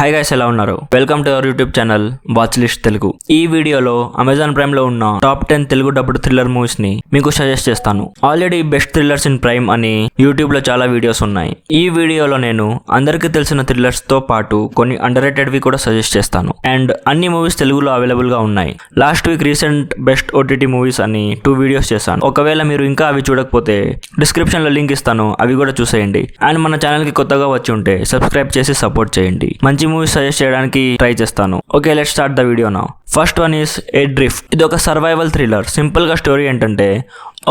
Hi guys, ఎలా ఉన్నారు? Welcome to our YouTube channel watch list Telugu. ఈ వీడియోలో అమెజాన్ ప్రైమ్ లో ఉన్న top 10 Telugu dubbed thriller movies ని మీకు సజెస్ట్ చేస్తాను. Already best thrillers in prime అని యూట్యూబ్ లో చాలా వీడియోస్ ఉన్నాయి. ఈ వీడియోలో నేను అందరికీ తెలిసిన థ్రిల్లర్స్ తో పాటు కొన్ని అండర్ రేటెడ్ వి కూడా సజెస్ట్ చేస్తాను. అండ్ అన్ని మూవీస్ తెలుగులో అవైలబుల్ గా ఉన్నాయి. Last week recent best OTT movies అని 2 వీడియోస్ చేశాను. ఒకవేళ మీరు ఇంకా అవి చూడకపోతే డిస్క్రిప్షన్ లో లింక్ ఇస్తాను, అవి కూడా చూసేయండి. అండ్ మన ఛానల్ కి కొత్తగా వచ్చి ఉంటే సబ్స్క్రైబ్ చేసి సపోర్ట్ చేయండి. మంచి మూవీ సజెస్ట్ చేయడానికి ట్రై చేస్తాను. Okay, let's start the video now. First one is a drift. ఇది ఒక సర్వైవల్ థ్రిల్లర్. సింపుల్ గా స్టోరీ ఏంటంటే,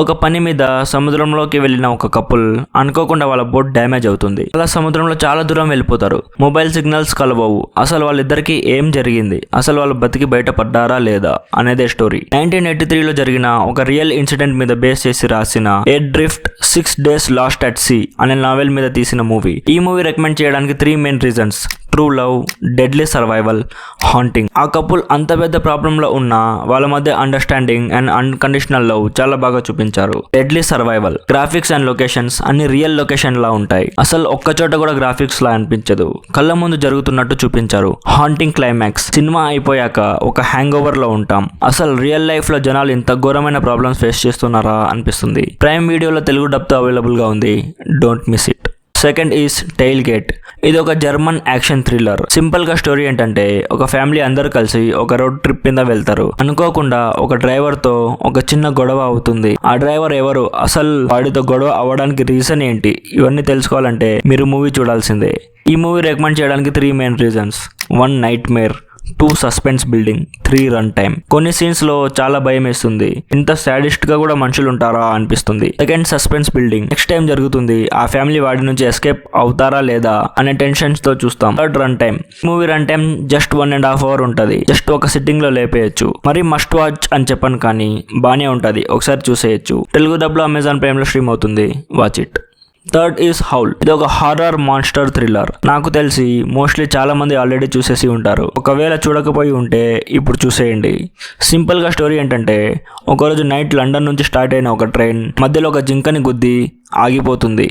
ఒక పని మీద సముద్రంలోకి వెళ్ళిన ఒక కపుల్ అనుకోకుండా వాళ్ళ బోట్ డ్యామేజ్ అవుతుంది. అలా సముద్రంలో చాలా దూరం వెళ్ళిపోతారు. మొబైల్ సిగ్నల్స్ కలవవు. అసలు వాళ్ళిద్దరికి ఏం జరిగింది, అసలు వాళ్ళు బతికి బయటపడ్డారా లేదా అనేదే స్టోరీ. 1983లో జరిగిన ఒక రియల్ ఇన్సిడెంట్ మీద బేస్ చేసి రాసిన adrift 6 Days Lost at Sea అనే నావెల్ మీద తీసిన మూవీ. ఈ మూవీ రికమెండ్ చేయడానికి 3 main reasons: true love, deadly survival, haunting. ఆ కపుల్ అంత పెద్ద ప్రాబ్లం లో ఉన్న వాళ్ళ మధ్య అండర్స్టాండింగ్ అండ్ అన్కండిషనల్ లవ్ చాలా బాగా చూపించారు. Deadly survival, graphics and locations అన్ని రియల్ లొకేషన్ లా ఉంటాయి. అసలు ఒక్క చోట కూడా గ్రాఫిక్స్ లా అనిపించదు, కళ్ళ ముందు జరుగుతున్నట్టు చూపించారు. హాంటింగ్ క్లైమాక్స్, సినిమా అయిపోయాక ఒక హ్యాంగ్ ఓవర్ లో ఉంటాం. అసలు రియల్ లైఫ్ లో జనాలు ఇంత ఘోరమైన ప్రాబ్లమ్స్ ఫేస్ చేస్తున్నారా అనిపిస్తుంది. ప్రైమ్ వీడియోలో తెలుగు డబ్ తో అవైలబుల్ గా ఉంది, don't miss it. Second is tile gate. ఇది ఒక జర్మన్ యాక్షన్ థ్రిల్లర్. సింపుల్ గా స్టోరీ ఏంటంటే, ఒక ఫ్యామిలీ అందరూ కలిసి ఒక రోడ్ ట్రిప్ మీద వెళ్తారు. అనుకోకుండా ఒక డ్రైవర్ తో ఒక చిన్న గొడవ అవుతుంది. ఆ డ్రైవర్ ఎవరు, అసలు వాడితో గొడవ అవ్వడానికి రీజన్ ఏంటి, ఇవన్నీ తెలుసుకోవాలంటే మీరు మూవీ చూడాల్సిందే. ఈ మూవీ రికమెండ్ చేయడానికి 3 main reasons: 1 nightmare, 2 suspense building, 3 run time. కొన్ని సీన్స్ లో చాలా భయం వేస్తుంది, ఇంత సాడిస్ట్ గా కూడా మనుషులు ఉంటారా అనిపిస్తుంది. Second, suspense building. Next time జరుగుతుంది, ఆ ఫ్యామిలీ వాడి నుంచి ఎస్కేప్ అవుతారా లేదా అనే టెన్షన్స్ తో చూస్తాం. Third, run time. Movie run time just 1.5 hours ఉంటది. జస్ట్ ఒక సిట్టింగ్ లో లేపేయచ్చు. మరి మస్ట్ వాచ్ అని చెప్పను, కానీ బానే ఉంటది, ఒకసారి చూసేయచ్చు. తెలుగు డబ్ లో అమెజాన్ ప్రైమ్ లో స్ట్రీమ్ అవుతుంది, watch it. Third is howl. ఇది ఒక హారర్ మాన్స్టర్ థ్రిల్లర్. నాకు తెలిసి మోస్ట్లీ చాలా మంది ఆల్రెడీ చూసేసి ఉంటారు. ఒకవేళ చూడకపోయి ఉంటే ఇప్పుడు చూసేయండి. సింపుల్ గా స్టోరీ ఏంటంటే, ఒకరోజు నైట్ లండన్ నుంచి స్టార్ట్ అయిన ఒక ట్రైన్ మధ్యలో ఒక జింకని గుద్ది ఆగిపోతుంది.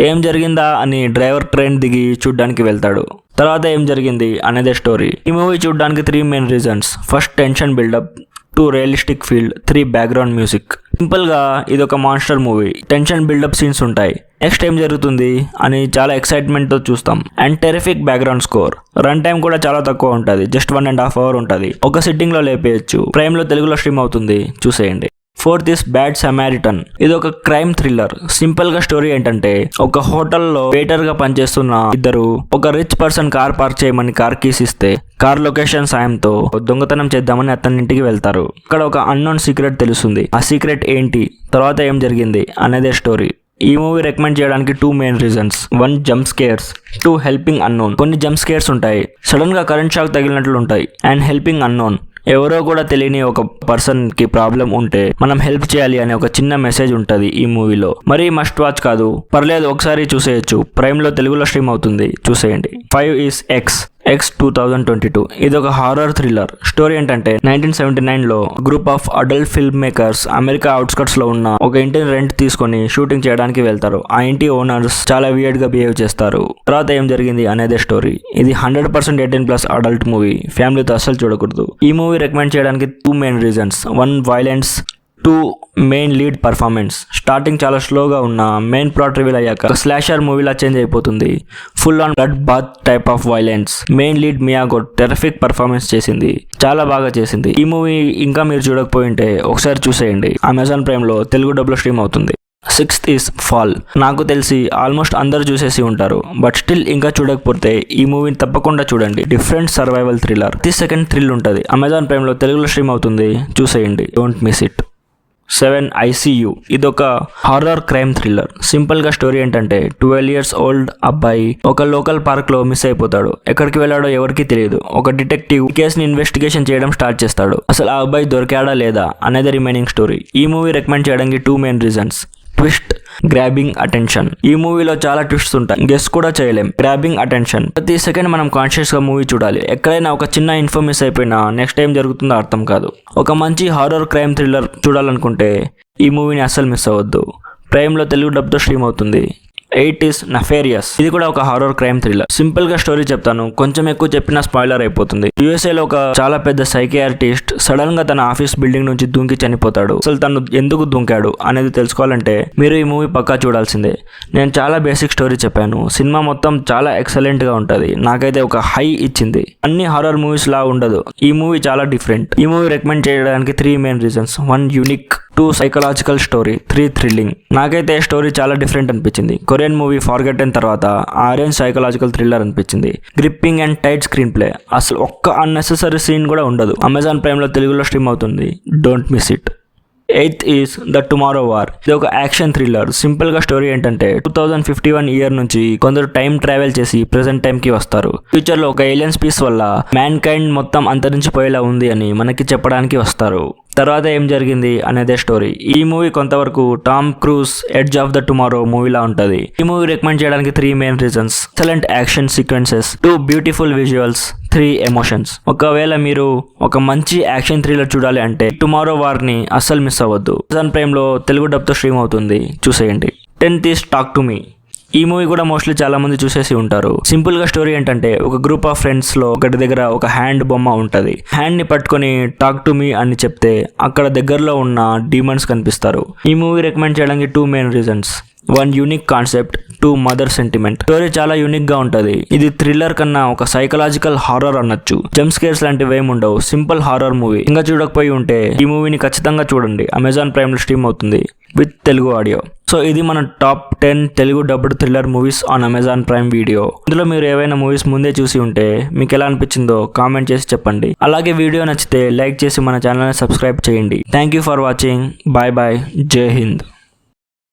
ఏం జరిగిందా అని డ్రైవర్ ట్రైన్ దిగి చూడ్డానికి వెళ్తాడు. తర్వాత ఏం జరిగింది అనేదే స్టోరీ. ఈ మూవీ చూడడానికి 3 main reasons: first, tension buildup, 2 realistic feel, 3 background music. Simple గా ఇది ఒక monster movie. Tension buildup scenes ఉంటాయి, నెక్స్ట్ ఏం జరుగుతుంది అని చాలా ఎక్సైట్మెంట్ తో చూస్తాం. And terrific background score. Run time కూడా చాలా తక్కువ ఉంటుంది, జస్ట్ 1.5 hours ఉంటుంది. ఒక సిట్టింగ్ లో లేపేయచ్చు. ప్రైమ్ లో తెలుగులో స్ట్రీమ్ అవుతుంది, చూసేయండి. Fourth is bad Samaritan. ఇది ఒక క్రైమ్ థ్రిల్లర్. సింపుల్ గా స్టోరీ ఏంటంటే, ఒక హోటల్లో వెయిటర్ గా పనిచేస్తున్న ఇద్దరు ఒక రిచ్ పర్సన్ కార్ పార్క్ చేయమని కార్ కీస్ ఇస్తే, కార్ లొకేషన్ సాయంతో దొంగతనం చేద్దామని అతని ఇంటికి వెళ్తారు. అక్కడ ఒక అన్నోన్ సీక్రెట్ తెలుస్తుంది. ఆ సీక్రెట్ ఏంటి, తర్వాత ఏం జరిగింది అనేదే స్టోరీ. ఈ మూవీ రికమెండ్ చేయడానికి 2 main reasons: 1 jump scares, 2 helping unknown. కొన్ని జంప్ స్కేర్స్ ఉంటాయి, సడన్ గా కరెంట్ షాక్ తగిలినట్లు ఉంటాయి. అండ్ హెల్పింగ్ అన్నోన్, ఎవరో కూడా తెలియని ఒక పర్సన్ కి ప్రాబ్లం ఉంటే మనం హెల్ప్ చేయాలి అనే ఒక చిన్న మెసేజ్ ఉంటది ఈ మూవీలో. మరి మస్ట్ వాచ్ కాదు, పర్లేదు ఒకసారి చూసేయచ్చు. ప్రైమ్ లో తెలుగులో స్ట్రీమ్ అవుతుంది, చూసేయండి. 5 ఈస్ ఎక్స్ 2022. ఇది ఒక హారర్ థ్రిల్లర్. స్టోరీ ఏంటంటే, 1979 లో group of adult film makers America outskirts లో ఉన్న ఒక ఇంటిని రెంట్ తీసుకొని షూటింగ్ చేయడానికి వెళ్తారు. ఆ ఇంటి ఓనర్స్ చాలా వియర్డ్ గా బిహేవ్ చేస్తారు. తర్వాత ఏం జరిగింది అనేదే స్టోరీ. ఇది 100% 18+ అడల్ట్ మూవీ. ఫ్యామిలీతో అస్సలు చూడకూడదు. ఈ మూవీ రికమెండ్ చేయడానికి 2 main reasons: 1 violence, 2 main lead performance. Starting చాలా స్లోగా ఉన్న మెయిన్ ప్లాట్ రివీల్ అయ్యాక స్లాషర్ మూవీలా చేంజ్ అయిపోతుంది. Full on blood bath type of violence. Main lead Mia Goth terrific performance చేసింది, చాలా బాగా చేసింది. ఈ మూవీ ఇంకా మీరు చూడకపోయి ఉంటే ఒకసారి చూసేయండి. అమెజాన్ ప్రైమ్ లో తెలుగు డబ్ లో స్ట్రీమ్ అవుతుంది. 6th is fall. నాకు తెలిసి ఆల్మోస్ట్ అందరూ చూసేసి ఉంటారు, బట్ స్టిల్ ఇంకా చూడకపోతే ఈ మూవీని తప్పకుండా చూడండి. Different survival thriller. 32 థ్రిల్ ఉంటుంది. అమెజాన్ ప్రైమ్ లో తెలుగులో స్ట్రీమ్ అవుతుంది, చూసేయండి, డోంట్ మిస్ ఇట్. 7 ICU. ఇది ఒక హారర్ క్రైమ్ థ్రిల్లర్. సింపుల్ గా స్టోరీ ఏంటంటే, 12 years ఓల్డ్ అబ్బాయి ఒక లోకల్ పార్క్ లో మిస్ అయిపోతాడు. ఎక్కడికి వెళ్ళాడో ఎవరికి తెలియదు. ఒక డిటెక్టివ్ ఈ కేసుని ఇన్వెస్టిగేషన్ చేయడం స్టార్ట్ చేస్తాడు. అసలు ఆ అబ్బాయి దొరికాడా లేదా అనేది రిమైనింగ్ స్టోరీ. ఈ మూవీ రికమెండ్ చేయడానికి 2 main reasons: twist, grabbing attention. ఈ మూవీలో చాలా ట్విస్ట్స్ ఉంటాయి, గెస్ కూడా చేయలేం. గ్రాబింగ్ అటెన్షన్, ప్రతి సెకండ్ మనం కాన్షియస్ గా మూవీ చూడాలి. ఎక్కడైనా ఒక చిన్న ఇన్ఫో మిస్ అయిపోయినా నెక్స్ట్ టైం జరుగుతుందో అర్థం కాదు. ఒక మంచి హారర్ క్రైమ్ థ్రిల్లర్ చూడాలనుకుంటే ఈ మూవీని అస్సలు మిస్ అవ్వద్దు. ప్రైమ్ లో తెలుగు డబ్ తో స్ట్రీమ్ అవుతుంది. 8 is Nefarious. ఇది కూడా ఒక హారర్ క్రైమ్ థ్రిల్లర్. సింపుల్ గా స్టోరీ చెప్తాను, కొంచెం ఎక్కువ చెప్పినా స్పాయిలర్ అయిపోతుంది. USA లో ఒక చాలా పెద్ద సైకియాట్రిస్ట్ సడన్ గా తన ఆఫీస్ బిల్డింగ్ నుంచి దూకి చనిపోతాడు. అసలు తను ఎందుకు దూకాడు అనేది తెలుసుకోవాలంటే మీరు ఈ మూవీ పక్కా చూడాల్సిందే. నేను చాలా బేసిక్ స్టోరీ చెప్పాను, సినిమా మొత్తం చాలా ఎక్సలెంట్ గా ఉంటది. నాకైతే ఒక హై ఇచ్చింది. అన్ని హారర్ మూవీస్ లా ఉండదు, ఈ మూవీ చాలా డిఫరెంట్. ఈ మూవీ రికమెండ్ చేయడానికి 3 main reasons. 1 unique, 2 psychological story, 3 thrilling. నాకైతే స్టోరీ చాలా డిఫరెంట్ అనిపించింది. కొరియన్ మూవీ ఫార్గెటెన్ తర్వాత ఆరెంజ్ సైకలాజికల్ థ్రిల్లర్ అనిపించింది. Gripping and tight screen play, అసలు ఒక్క అన్నెసెసరీ సీన్ కూడా ఉండదు. అమెజాన్ ప్రైమ్ లో తెలుగులో స్ట్రీమ్ అవుతుంది, don't miss it. 8th is The Tomorrow War. ఇది ఒక యాక్షన్ థ్రిల్లర్. సింపుల్ గా స్టోరీ ఏంటంటే 2051 ఇయర్ నుంచి కొందరు టైం ట్రావెల్ చేసి ప్రెసెంట్ టైం కి వస్తారు. ఫ్యూచర్ లో ఒక ఏలియన్ స్పీస్ వల్ల మ్యాన్ కైండ్ మొత్తం అంతరించిపోయేలా ఉంది అని మనకి చెప్పడానికి వస్తారు. తర్వాత ఏం జరిగింది అనేదే స్టోరీ. ఈ మూవీ కొంతవరకు Tom Cruise edge of the tomorrow మూవీలా ఉంటది. ఈ మూవీ రికమెండ్ చేయడానికి 3 main reasons. Excellent action sequences, 2 beautiful visuals, 3 emotions. ఒకవేళ మీరు ఒక మంచి యాక్షన్ థ్రిల్లర్ చూడాలి అంటే టుమారో వార్ ని అస్సలు మిస్ అవ్వద్దు. అమెజాన్ ప్రైమ్ లో తెలుగు డబ్ తో స్ట్రీమ్ అవుతుంది, చూసేయండి. 10th is Talk to Me. ఈ మూవీ కూడా మోస్ట్లీ చాలా మంది చూసేసి ఉంటారు. సింపుల్ గా స్టోరీ ఏంటంటే ఒక గ్రూప్ ఆఫ్ ఫ్రెండ్స్ లో ఒకటి దగ్గర ఒక హ్యాండ్ బొమ్మ ఉంటది. హ్యాండ్ ని పట్టుకొని టాక్ టు మీ అని చెప్తే అక్కడ దగ్గరలో ఉన్న డీమన్స్ కనిపిస్తారు. ఈ మూవీ రికమెండ్ చేయడానికి 2 main reasons. 1 unique concept, 2 mother sentiment. Story చాలా యూనిక్ గా ఉంటది. ఇది థ్రిల్లర్ కన్నా ఒక సైకలాజికల్ హారర్ అనొచ్చు. జంప్ స్కేర్స్ లాంటివి ఏమి ఉండవు, సింపుల్ హారర్ మూవీ. ఇంకా చూడకపోయి ఉంటే ఈ మూవీని ఖచ్చితంగా చూడండి. అమెజాన్ ప్రైమ్ లో స్ట్రీమ్ అవుతుంది విత్ తెలుగు ఆడియో. సో ఇది మన top 10 Telugu dubbed thriller movies on Amazon prime video. ఇందులో మీరు ఏవైనా మూవీస్ ముందే చూసి ఉంటే మీకు ఎలా అనిపించిందో కామెంట్ చేసి చెప్పండి. అలాగే వీడియో నచ్చితే లైక్ చేసి మన ఛానల్ని సబ్స్క్రైబ్ చేయండి. Thank you for watching. Bye bye. జై హింద్.